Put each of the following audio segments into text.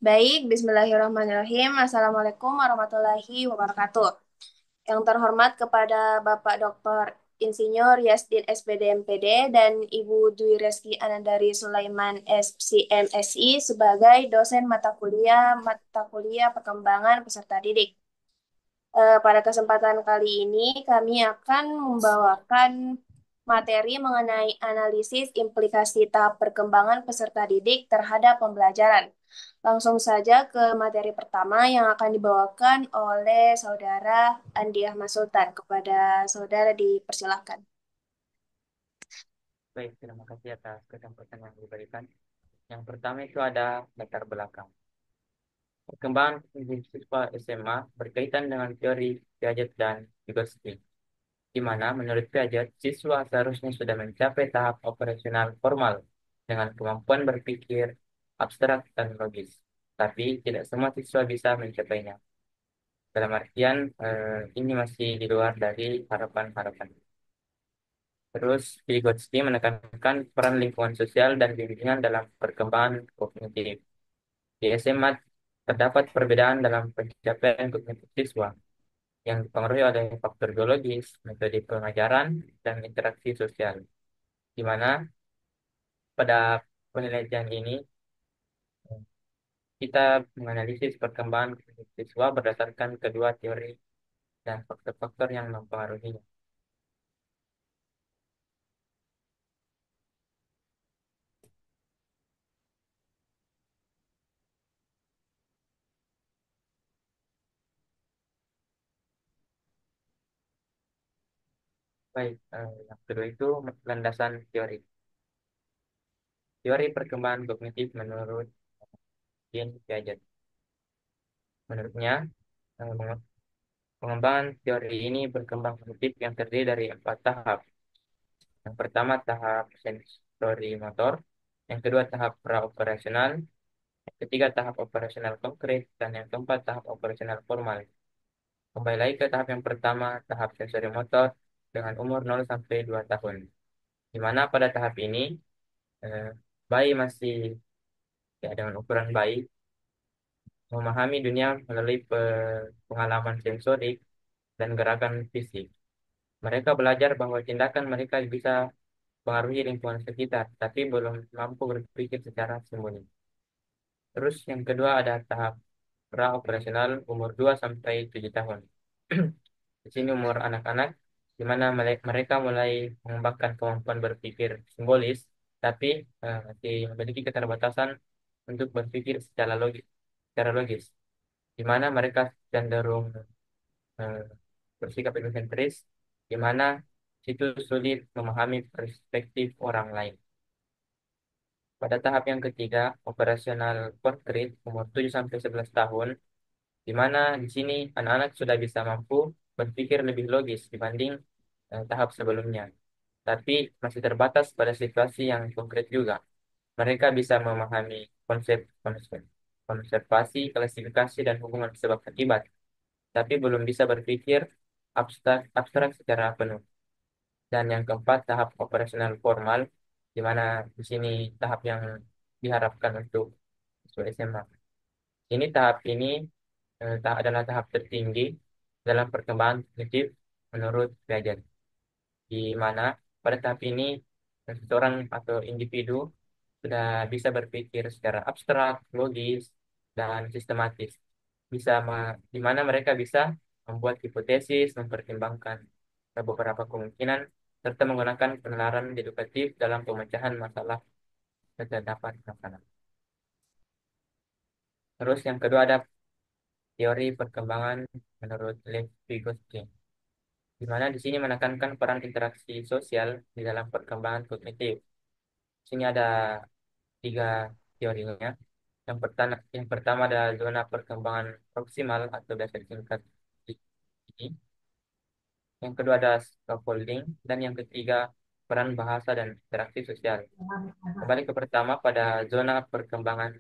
Baik, Bismillahirrahmanirrahim. Assalamualaikum warahmatullahi wabarakatuh. Yang terhormat kepada Bapak Dr. Insinyur Yasdin SPD MPD dan Ibu Dwi Reski Anandari Sulaiman SCMSI sebagai dosen mata kuliah perkembangan peserta didik. Pada kesempatan kali ini kami akan membawakan materi mengenai analisis implikasi tahap perkembangan peserta didik terhadap pembelajaran. Langsung saja ke materi pertama yang akan dibawakan oleh Saudara Andi Ahmad Sultan. Kepada Saudara dipersilahkan. Baik, terima kasih atas kesempatan yang diberikan. Yang pertama itu ada latar belakang. Perkembangan kognitif siswa SMA berkaitan dengan teori Piaget dan Vygotsky, di mana menurut Piaget, siswa seharusnya sudah mencapai tahap operasional formal dengan kemampuan berpikir abstrak dan logis. Tapi tidak semua siswa bisa mencapainya. Dalam artian, ini masih di luar dari harapan-harapan. Terus, Vygotsky menekankan peran lingkungan sosial dan bimbingan dalam perkembangan kognitif. Di SMA terdapat perbedaan dalam pencapaian kognitif siswa yang dipengaruhi oleh faktor biologis, metode pengajaran, dan interaksi sosial. Di mana pada penelitian ini kita menganalisis perkembangan kognitif siswa berdasarkan kedua teori dan faktor-faktor yang mempengaruhinya. Baik, yang kedua itu landasan teori. Teori perkembangan kognitif menurut Jean Piaget. Menurutnya, eh, pengembangan teori ini berkembang kognitif yang terdiri dari 4 tahap. Yang pertama tahap sensori motor, yang kedua tahap praoperasional, yang ketiga tahap operasional konkret, dan yang keempat tahap operasional formal. Kembali lagi ke tahap yang pertama, tahap sensori motor dengan umur 0 sampai 2 tahun. Di mana pada tahap ini eh, bayi masih ya dengan ukuran bayi memahami dunia melalui pengalaman sensorik dan gerakan fisik. Mereka belajar bahwa tindakan mereka bisa pengaruhi lingkungan sekitar, tapi belum mampu berpikir secara sembunyi. Terus yang kedua ada tahap pra-operasional umur 2 sampai 7 tahun. Di sini umur anak-anak, di mana mereka mulai mengembangkan kemampuan berpikir simbolis, tapi masih memiliki keterbatasan untuk berpikir secara logis, di mana mereka cenderung eh, bersikap egosentris, di mana situ sulit memahami perspektif orang lain. Pada tahap yang ketiga, operasional konkret umur 7 sampai 11 tahun, di mana di sini anak-anak sudah bisa mampu berpikir lebih logis dibanding tahap sebelumnya. Tapi masih terbatas pada situasi yang konkret juga. Mereka bisa memahami konsep konservasi, klasifikasi, dan hubungan sebab akibat, tapi belum bisa berpikir abstrak secara penuh. Dan yang keempat, tahap operasional formal, di mana di sini tahap yang diharapkan untuk siswa SMA. Ini tahap ini adalah tahap tertinggi dalam perkembangan kognitif menurut Piaget, di mana pada tahap ini seseorang atau individu sudah bisa berpikir secara abstrak, logis, dan sistematis. Di mana mereka bisa membuat hipotesis, mempertimbangkan beberapa kemungkinan, serta menggunakan penalaran deduktif dalam pemecahan masalah yang terdapat di sana. Terus yang kedua ada teori perkembangan menurut Lev Vygotsky, di mana di sini menekankan peran interaksi sosial di dalam perkembangan kognitif. Di sini ada 3 teorinya. Yang pertama ada zona perkembangan proksimal atau biasa disingkat ini. Yang kedua ada scaffolding, dan yang ketiga peran bahasa dan interaksi sosial. Kembali ke pertama pada zona perkembangan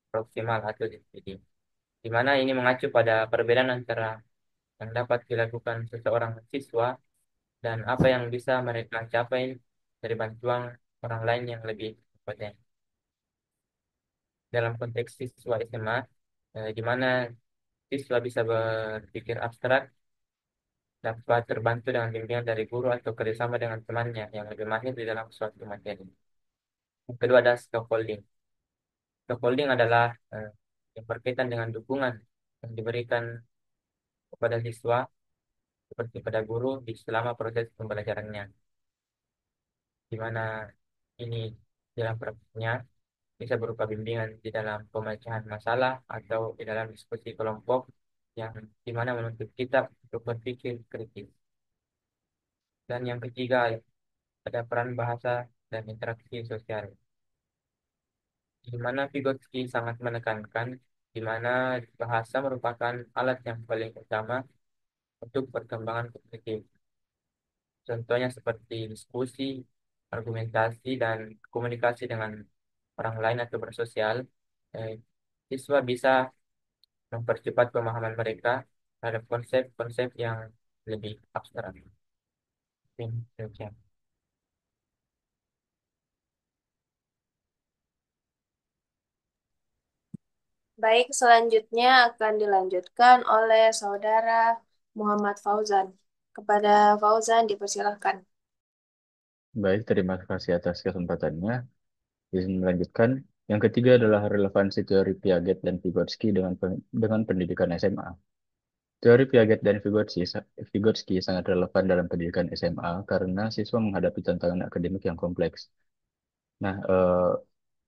proksimal atau JPD, di mana ini mengacu pada perbedaan antara yang dapat dilakukan seseorang siswa dan apa yang bisa mereka capai dari bantuan orang lain yang lebih kompeten. dalam konteks siswa SMA, di mana siswa bisa berpikir abstrak, dapat terbantu dengan bimbingan dari guru atau kerjasama dengan temannya yang lebih mahir di dalam suatu materi. Yang kedua adalah scaffolding. Scaffolding adalah yang berkaitan dengan dukungan yang diberikan kepada siswa seperti pada guru di selama proses pembelajarannya, di mana ini dalam praktiknya bisa berupa bimbingan di dalam pemecahan masalah atau di dalam diskusi kelompok yang di mana menuntut kita untuk berpikir kritis. Dan yang ketiga ada peran bahasa dan interaksi sosial, di mana Vygotsky sangat menekankan di mana bahasa merupakan alat yang paling utama untuk perkembangan kognitif. Contohnya seperti diskusi, argumentasi, dan komunikasi dengan orang lain atau bersosial. Eh, Siswa bisa mempercepat pemahaman mereka terhadap konsep-konsep yang lebih abstrak. Demikian. Baik, selanjutnya akan dilanjutkan oleh Saudara Muhammad Fauzan. Kepada Fauzan dipersilahkan. Baik, terima kasih atas kesempatannya. Izin melanjutkan. Yang ketiga adalah relevansi teori Piaget dan Vygotsky dengan pendidikan SMA. Teori Piaget dan Vygotsky sangat relevan dalam pendidikan SMA karena siswa menghadapi tantangan akademik yang kompleks. Nah,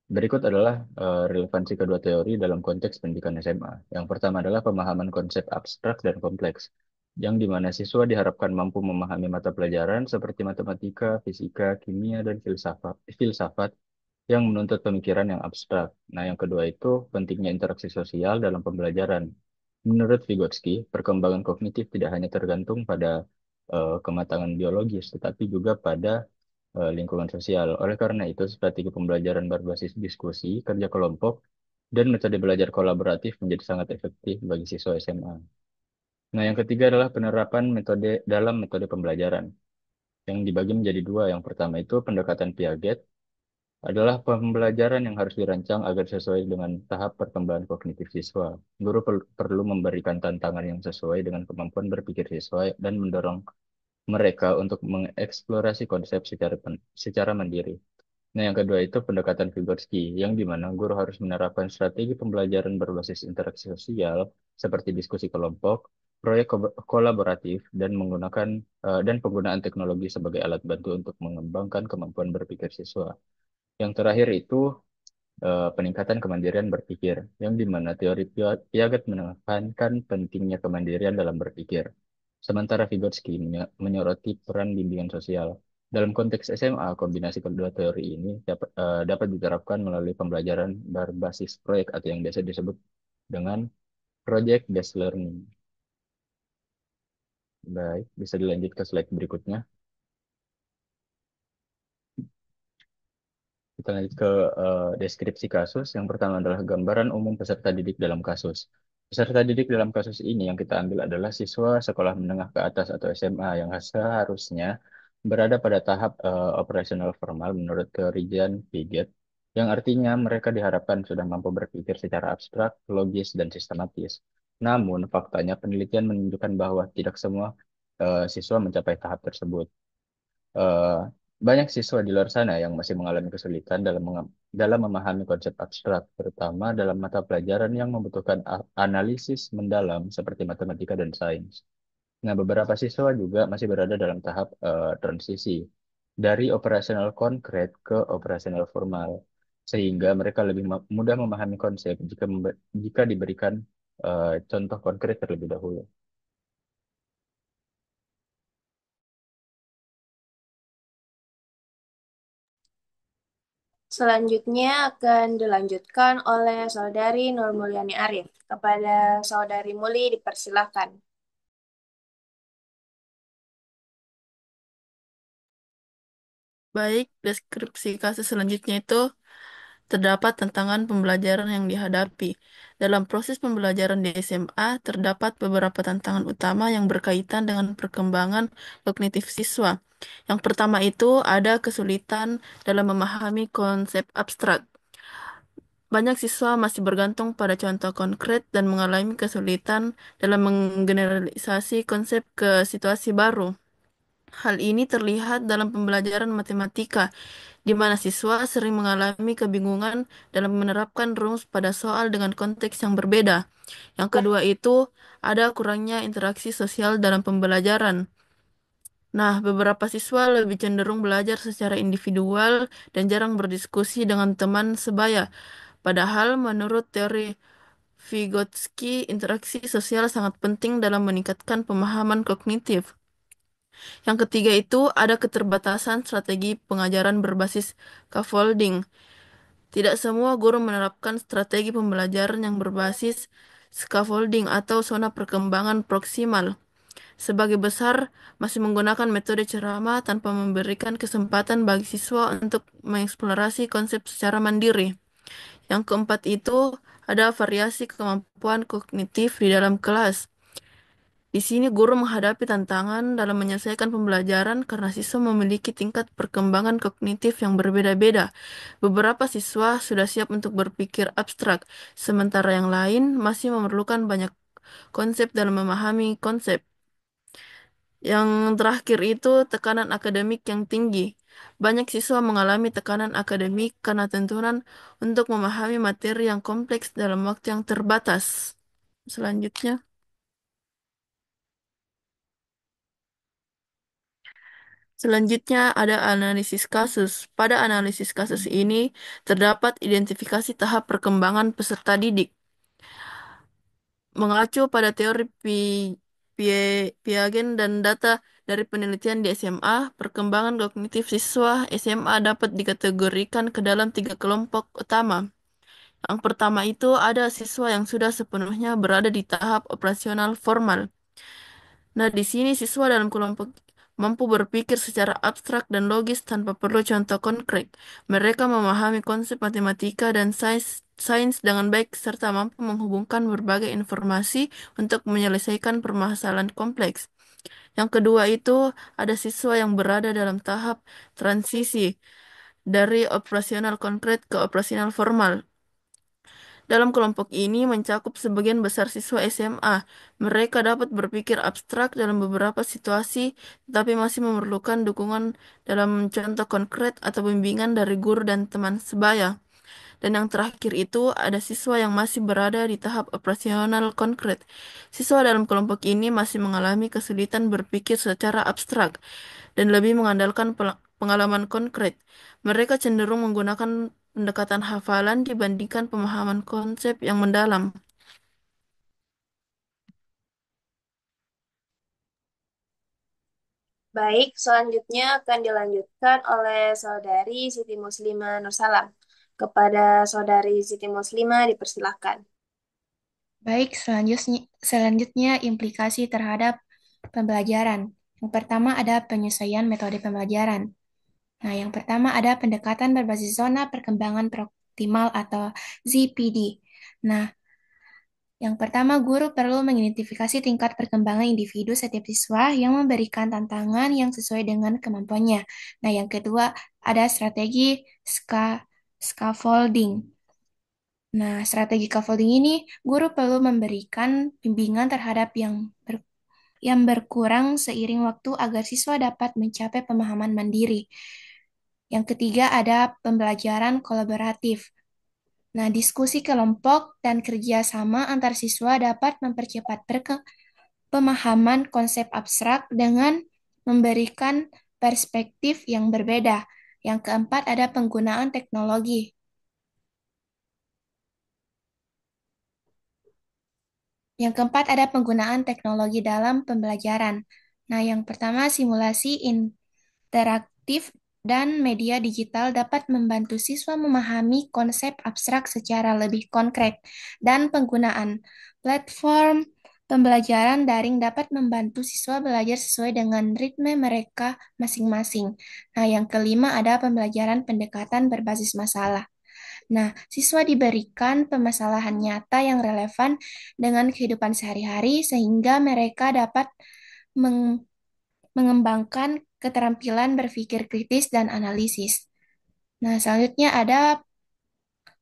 berikut adalah relevansi kedua teori dalam konteks pendidikan SMA. Yang pertama adalah pemahaman konsep abstrak dan kompleks, yang dimana siswa diharapkan mampu memahami mata pelajaran seperti matematika, fisika, kimia, dan filsafat yang menuntut pemikiran yang abstrak. Nah, yang kedua itu pentingnya interaksi sosial dalam pembelajaran. Menurut Vygotsky, perkembangan kognitif tidak hanya tergantung pada kematangan biologis, tetapi juga pada lingkungan sosial. Oleh karena itu, strategi pembelajaran berbasis diskusi, kerja kelompok, dan metode belajar kolaboratif menjadi sangat efektif bagi siswa SMA. Nah, yang ketiga adalah penerapan metode dalam metode pembelajaran, yang dibagi menjadi dua. Yang pertama itu pendekatan Piaget, adalah pembelajaran yang harus dirancang agar sesuai dengan tahap perkembangan kognitif siswa. Guru perlu memberikan tantangan yang sesuai dengan kemampuan berpikir siswa dan mendorong mereka untuk mengeksplorasi konsep secara mandiri. Nah, yang kedua itu pendekatan Vygotsky, yang di mana guru harus menerapkan strategi pembelajaran berbasis interaksi sosial seperti diskusi kelompok, proyek kolaboratif, dan penggunaan teknologi sebagai alat bantu untuk mengembangkan kemampuan berpikir siswa. Yang terakhir itu peningkatan kemandirian berpikir, yang di mana teori Piaget menekankan pentingnya kemandirian dalam berpikir. Sementara Vygotsky menyoroti peran bimbingan sosial. Dalam konteks SMA, kombinasi kedua teori ini dapat diterapkan melalui pembelajaran berbasis proyek atau yang biasa disebut dengan project based learning. Baik, bisa dilanjut ke slide berikutnya. Kita lanjut ke deskripsi kasus. Yang pertama adalah gambaran umum peserta didik dalam kasus. Peserta didik dalam kasus ini yang kita ambil adalah siswa sekolah menengah ke atas atau SMA yang seharusnya berada pada tahap operasional formal menurut kerijian Piaget, yang artinya mereka diharapkan sudah mampu berpikir secara abstrak, logis, dan sistematis. Namun, faktanya penelitian menunjukkan bahwa tidak semua siswa mencapai tahap tersebut. eh, Banyak siswa di luar sana yang masih mengalami kesulitan dalam memahami konsep abstrak, terutama dalam mata pelajaran yang membutuhkan analisis mendalam seperti matematika dan sains. Nah, beberapa siswa juga masih berada dalam tahap transisi dari operasional konkret ke operasional formal, sehingga mereka lebih mudah memahami konsep jika diberikan contoh konkret terlebih dahulu. Selanjutnya akan dilanjutkan oleh Saudari Nur Mulyani Arif. Kepada Saudari Muli dipersilahkan. Baik, deskripsi kasus selanjutnya itu terdapat tantangan pembelajaran yang dihadapi. Dalam proses pembelajaran di SMA, terdapat beberapa tantangan utama yang berkaitan dengan perkembangan kognitif siswa. Yang pertama itu ada kesulitan dalam memahami konsep abstrak. banyak siswa masih bergantung pada contoh konkret dan mengalami kesulitan dalam menggeneralisasi konsep ke situasi baru. Hal ini terlihat dalam pembelajaran matematika, di mana siswa sering mengalami kebingungan dalam menerapkan rumus pada soal dengan konteks yang berbeda. Yang kedua itu, ada kurangnya interaksi sosial dalam pembelajaran. Nah, beberapa siswa lebih cenderung belajar secara individual dan jarang berdiskusi dengan teman sebaya. Padahal menurut teori Vygotsky, interaksi sosial sangat penting dalam meningkatkan pemahaman kognitif. Yang ketiga itu ada keterbatasan strategi pengajaran berbasis scaffolding. Tidak semua guru menerapkan strategi pembelajaran yang berbasis scaffolding atau zona perkembangan proksimal. Sebagai besar, masih menggunakan metode ceramah tanpa memberikan kesempatan bagi siswa untuk mengeksplorasi konsep secara mandiri. Yang keempat itu ada variasi kemampuan kognitif di dalam kelas. Di sini guru menghadapi tantangan dalam menyelesaikan pembelajaran karena siswa memiliki tingkat perkembangan kognitif yang berbeda-beda. Beberapa siswa sudah siap untuk berpikir abstrak, sementara yang lain masih memerlukan banyak konsep dalam memahami konsep. Yang terakhir itu tekanan akademik yang tinggi. Banyak siswa mengalami tekanan akademik karena tuntunan untuk memahami materi yang kompleks dalam waktu yang terbatas. Selanjutnya, selanjutnya ada analisis kasus. Pada analisis kasus ini terdapat identifikasi tahap perkembangan peserta didik. Mengacu pada teori Piaget dan data dari penelitian di SMA, perkembangan kognitif siswa SMA dapat dikategorikan ke dalam tiga kelompok utama. Yang pertama itu ada siswa yang sudah sepenuhnya berada di tahap operasional formal. Nah, di sini siswa dalam kelompok mampu berpikir secara abstrak dan logis tanpa perlu contoh konkret. Mereka memahami konsep matematika dan sains dengan baik serta mampu menghubungkan berbagai informasi untuk menyelesaikan permasalahan kompleks. Yang kedua itu ada siswa yang berada dalam tahap transisi dari operasional konkret ke operasional formal. Dalam kelompok ini mencakup sebagian besar siswa SMA. Mereka dapat berpikir abstrak dalam beberapa situasi, tetapi masih memerlukan dukungan dalam contoh konkret atau bimbingan dari guru dan teman sebaya. Dan yang terakhir itu ada siswa yang masih berada di tahap operasional konkret. Siswa dalam kelompok ini masih mengalami kesulitan berpikir secara abstrak dan lebih mengandalkan pengalaman konkret. Mereka cenderung menggunakan pendekatan hafalan dibandingkan pemahaman konsep yang mendalam. Baik, selanjutnya akan dilanjutkan oleh Saudari Siti Muslimah Nursalam. Kepada Saudari Siti Muslimah dipersilahkan. Baik, selanjutnya implikasi terhadap pembelajaran. Yang pertama ada penyesuaian metode pembelajaran. Nah, yang pertama ada pendekatan berbasis zona perkembangan proksimal atau ZPD. Nah, yang pertama guru perlu mengidentifikasi tingkat perkembangan individu setiap siswa yang memberikan tantangan yang sesuai dengan kemampuannya. Nah, yang kedua ada strategi scaffolding. Nah, strategi scaffolding ini guru perlu memberikan bimbingan terhadap yang berkurang seiring waktu agar siswa dapat mencapai pemahaman mandiri. Yang ketiga ada pembelajaran kolaboratif. Nah, diskusi kelompok dan kerjasama antar siswa dapat mempercepat pemahaman konsep abstrak dengan memberikan perspektif yang berbeda. Yang keempat ada penggunaan teknologi. Yang keempat ada penggunaan teknologi dalam pembelajaran. Nah, yang pertama simulasi interaktif dan media digital dapat membantu siswa memahami konsep abstrak secara lebih konkret dan penggunaan platform pembelajaran daring dapat membantu siswa belajar sesuai dengan ritme mereka masing-masing. Nah, yang kelima ada pembelajaran pendekatan berbasis masalah. Nah, siswa diberikan permasalahan nyata yang relevan dengan kehidupan sehari-hari sehingga mereka dapat mengembangkan keterampilan berpikir kritis dan analisis. Nah, selanjutnya ada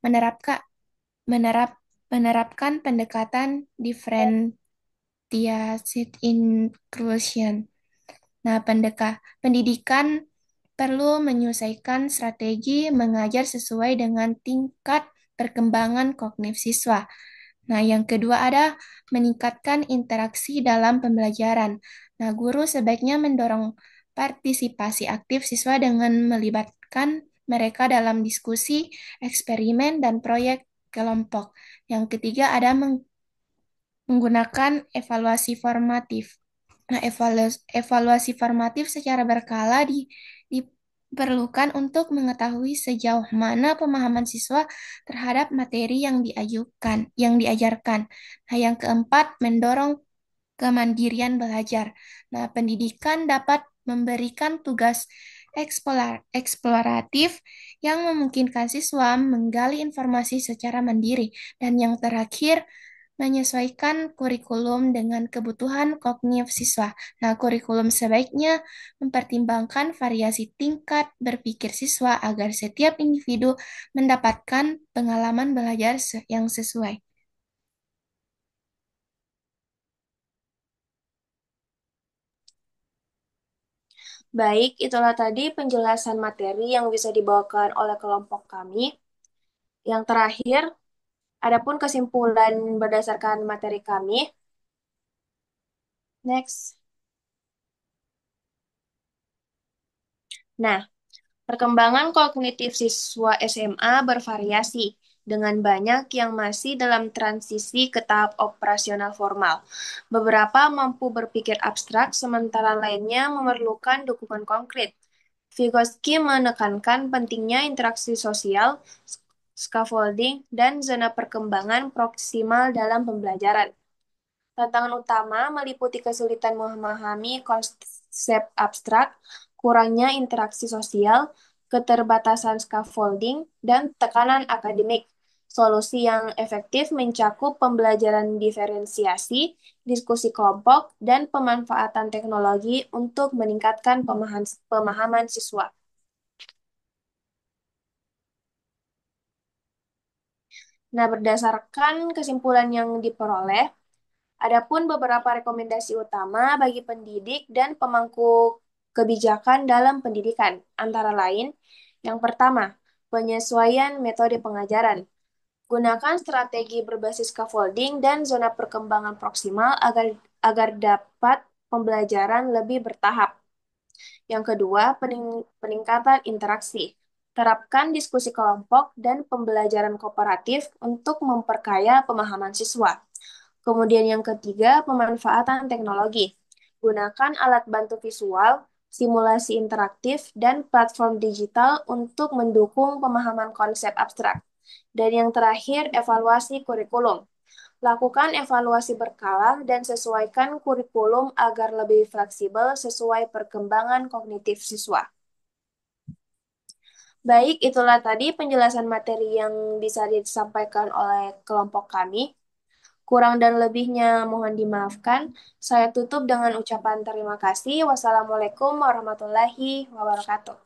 menerapkan menerapkan pendekatan differentiated inclusion. Nah, pendidikan perlu menyesuaikan strategi mengajar sesuai dengan tingkat perkembangan kognitif siswa. Nah, yang kedua ada meningkatkan interaksi dalam pembelajaran. Nah, guru sebaiknya mendorong partisipasi aktif siswa dengan melibatkan mereka dalam diskusi, eksperimen, dan proyek kelompok. Yang ketiga ada menggunakan evaluasi formatif. Nah, evaluasi formatif secara berkala diperlukan untuk mengetahui sejauh mana pemahaman siswa terhadap materi yang diajarkan. Nah, yang keempat, mendorong kemandirian belajar. Nah, pendidikan dapat memberikan tugas eksploratif yang memungkinkan siswa menggali informasi secara mandiri. Dan yang terakhir, menyesuaikan kurikulum dengan kebutuhan kognitif siswa. Nah, kurikulum sebaiknya mempertimbangkan variasi tingkat berpikir siswa agar setiap individu mendapatkan pengalaman belajar yang sesuai. Baik, itulah tadi penjelasan materi yang bisa dibawakan oleh kelompok kami. Yang terakhir, adapun kesimpulan berdasarkan materi kami. Next. Nah, perkembangan kognitif siswa SMA bervariasi dengan banyak yang masih dalam transisi ke tahap operasional formal. Beberapa mampu berpikir abstrak, sementara lainnya memerlukan dukungan konkret. Vygotsky menekankan pentingnya interaksi sosial, scaffolding, dan zona perkembangan proksimal dalam pembelajaran. Tantangan utama meliputi kesulitan memahami konsep abstrak, kurangnya interaksi sosial, keterbatasan scaffolding, dan tekanan akademik. Solusi yang efektif mencakup pembelajaran diferensiasi, diskusi kelompok, dan pemanfaatan teknologi untuk meningkatkan pemahaman siswa. Nah, berdasarkan kesimpulan yang diperoleh, adapun beberapa rekomendasi utama bagi pendidik dan pemangku kebijakan dalam pendidikan, antara lain, yang pertama, penyesuaian metode pengajaran. Gunakan strategi berbasis scaffolding dan zona perkembangan proksimal agar dapat pembelajaran lebih bertahap. Yang kedua, peningkatan interaksi. Terapkan diskusi kelompok dan pembelajaran kooperatif untuk memperkaya pemahaman siswa. Kemudian yang ketiga, pemanfaatan teknologi. Gunakan alat bantu visual, simulasi interaktif, dan platform digital untuk mendukung pemahaman konsep abstrak. Dan yang terakhir, evaluasi kurikulum. Lakukan evaluasi berkala dan sesuaikan kurikulum agar lebih fleksibel sesuai perkembangan kognitif siswa. Baik, itulah tadi penjelasan materi yang bisa disampaikan oleh kelompok kami. Kurang dan lebihnya mohon dimaafkan. Saya tutup dengan ucapan terima kasih. Wassalamualaikum warahmatullahi wabarakatuh.